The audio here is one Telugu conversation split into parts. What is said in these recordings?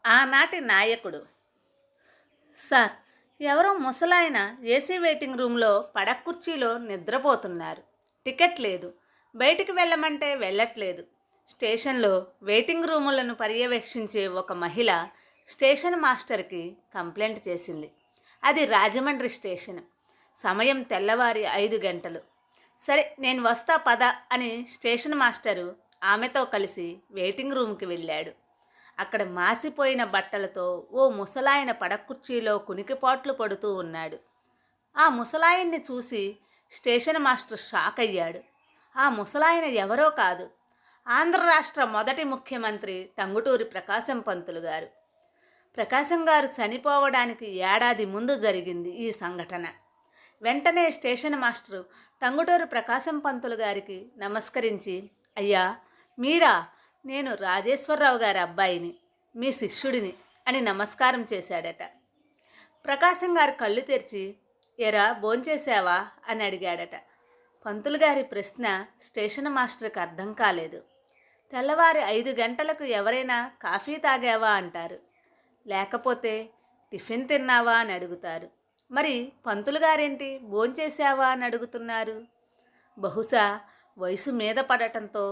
ఆనాటి నాయకుడు. సార్, ఎవరో ముసలాయన ఏసీ వెయిటింగ్ రూమ్లో పడక్కుర్చీలో నిద్రపోతున్నారు. టికెట్ లేదు. బయటికి వెళ్ళమంటే వెళ్ళట్లేదు. స్టేషన్లో వెయిటింగ్ రూములను పర్యవేక్షించే ఒక మహిళ స్టేషన్ మాస్టర్కి కంప్లైంట్ చేసింది. అది రాజమండ్రి స్టేషన్. సమయం తెల్లవారి 5 గంటలు. సరే, నేను వస్తా పద అని స్టేషన్ మాస్టరు ఆమెతో కలిసి వెయిటింగ్ రూమ్కి వెళ్ళాడు. అక్కడ మాసిపోయిన బట్టలతో ఓ ముసలాయన పడకుర్చీలో కునికిపాట్లు పడుతూ ఉన్నాడు. ఆ ముసలాయన్ని చూసి స్టేషన్ మాస్టర్ షాక్ అయ్యాడు. ఆ ముసలాయన ఎవరో కాదు, ఆంధ్ర రాష్ట్ర మొదటి ముఖ్యమంత్రి టంగుటూరి ప్రకాశం పంతులు గారు. ప్రకాశం గారు చనిపోవడానికి ఏడాది ముందు జరిగింది ఈ సంఘటన. వెంటనే స్టేషన్ మాస్టరు టంగుటూరి ప్రకాశం పంతులు గారికి నమస్కరించి, అయ్యా మీరా, నేను రాజేశ్వరరావు గారి అబ్బాయిని, మీ శిష్యుడిని అని నమస్కారం చేశాడట. ప్రకాశం గారు కళ్ళు తెరిచి, ఎరా భోంచేశావా అని అడిగాడట. పంతులు గారి ప్రశ్న స్టేషన్ మాస్టర్కి అర్థం కాలేదు. తెల్లవారి 5 గంటలకు ఎవరైనా కాఫీ తాగావా అంటారు, లేకపోతే టిఫిన్ తిన్నావా అని అడుగుతారు. మరి పంతులు గారేంటి భోంచేశావా అని అడుగుతున్నారు? బహుశా వయసు మీద పడటంతో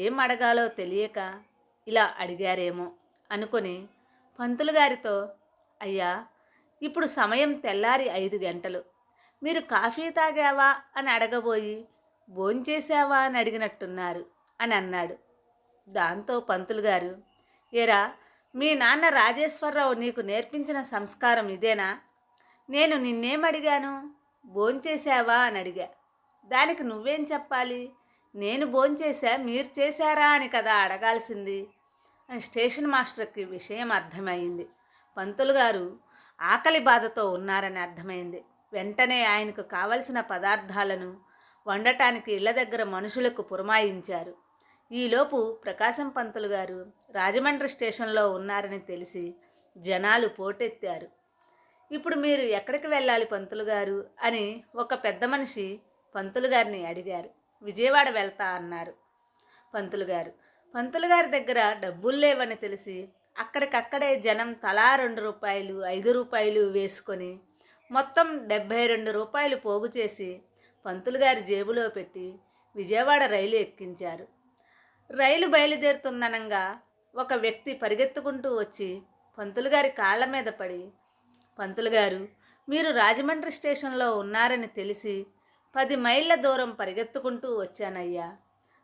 ఏం అడగాలో తెలియక ఇలా అడిగారేమో అనుకొని పంతులు గారితో, అయ్యా ఇప్పుడు సమయం తెల్లారి 5 గంటలు, మీరు కాఫీ తాగావా అని అడగబోయి భోంచేశావా అని అడిగినట్టున్నారు అని అన్నాడు. దాంతో పంతులు గారు, ఏరా, మీ నాన్న రాజేశ్వరరావు నీకు నేర్పించిన సంస్కారం ఇదేనా? నేను నిన్నేమడిగాను? భోంచేశావా అని అడిగా. దానికి నువ్వేం చెప్పాలి? నేను భోంచేశా, మీరు చేశారా అని కదా అడగాల్సింది అని స్టేషన్ మాస్టర్కి విషయం అర్థమైంది. పంతులు గారు ఆకలి బాధతో ఉన్నారని అర్థమైంది. వెంటనే ఆయనకు కావలసిన పదార్థాలను వండటానికి ఇళ్ల దగ్గర మనుషులకు పురమాయించారు. ఈలోపు ప్రకాశం పంతులు గారు రాజమండ్రి స్టేషన్లో ఉన్నారని తెలిసి జనాలు పోటెత్తారు. ఇప్పుడు మీరు ఎక్కడికి వెళ్ళాలి పంతులు గారు అని ఒక పెద్ద మనిషి పంతులు గారిని అడిగారు. విజయవాడ వెళ్తా అన్నారు పంతులు గారి దగ్గర డబ్బులు లేవని తెలిసి అక్కడికక్కడే జనం తలా 2 రూపాయలు 5 రూపాయలు వేసుకొని మొత్తం 72 రూపాయలు పోగు చేసి పంతులు గారి జేబులో పెట్టి విజయవాడ రైలు ఎక్కించారు. రైలు బయలుదేరుతుందనంగా ఒక వ్యక్తి పరిగెత్తుకుంటూ వచ్చి పంతులు గారి కాళ్ళ మీద పడి, పంతులు గారు, మీరు రాజమండ్రి స్టేషన్లో ఉన్నారని తెలిసి 10 మైళ్ళ దూరం పరిగెత్తుకుంటూ వచ్చానయ్యా.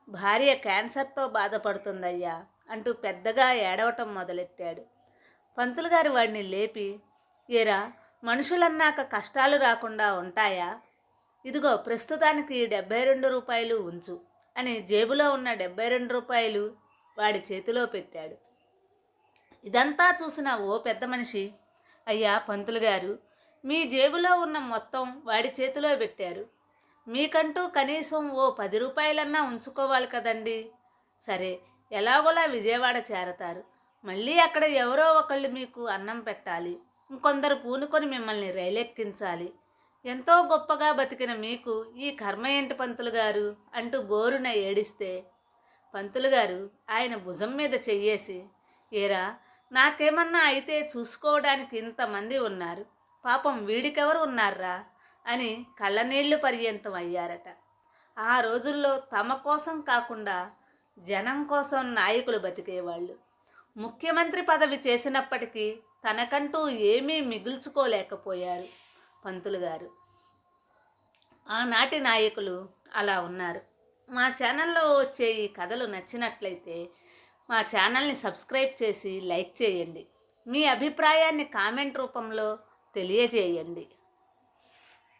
భార్య క్యాన్సర్తో బాధపడుతుందయ్యా అంటూ పెద్దగా ఏడవటం మొదలెట్టాడు. పంతులు గారు వాడిని లేపి, ఏరా, మనుషులన్నాక కష్టాలు రాకుండా ఉంటాయా? ఇదిగో ప్రస్తుతానికి 72 రూపాయలు ఉంచు అని జేబులో ఉన్న 72 రూపాయలు వాడి చేతిలో పెట్టాడు. ఇదంతా చూసిన ఓ పెద్ద మనిషి, అయ్యా పంతులు గారు, మీ జేబులో ఉన్న మొత్తం వాడి చేతిలో పెట్టారు. మీకంటూ కనీసం ఓ 10 రూపాయలన్నా ఉంచుకోవాలి కదండి. సరే, ఎలాగోలా విజయవాడ చేరతారు. మళ్ళీ అక్కడ ఎవరో ఒకళ్ళు మీకు అన్నం పెట్టాలి. ఇంకొందరు పూనుకొని మిమ్మల్ని రైలెక్కించాలి. ఎంతో గొప్పగా బతికిన మీకు ఈ కర్మ ఏంటి పంతులు గారు అంటూ బోరున ఏడిస్తే పంతులు గారు ఆయన భుజం మీద చెయ్యేసి, ఏరా, నాకేమన్నా అయితే చూసుకోవడానికి ఇంతమంది ఉన్నారు, పాపం వీడికెవరు ఉన్నారా అని కళ్ళనీళ్లు పర్యంతం అయ్యారట. ఆ రోజుల్లో తమ కోసం కాకుండా జనం కోసం నాయకులు బతికేవాళ్ళు. ముఖ్యమంత్రి పదవి చేసినప్పటికీ తనకంటూ ఏమీ మిగుల్చుకోలేకపోయారు పంతులు గారు. ఆనాటి నాయకులు అలా ఉన్నారు. మా ఛానల్లో వచ్చే ఈ కథలు నచ్చినట్లయితే మా ఛానల్ని సబ్స్క్రైబ్ చేసి లైక్ చేయండి. మీ అభిప్రాయాన్ని కామెంట్ రూపంలో తెలియజేయండి.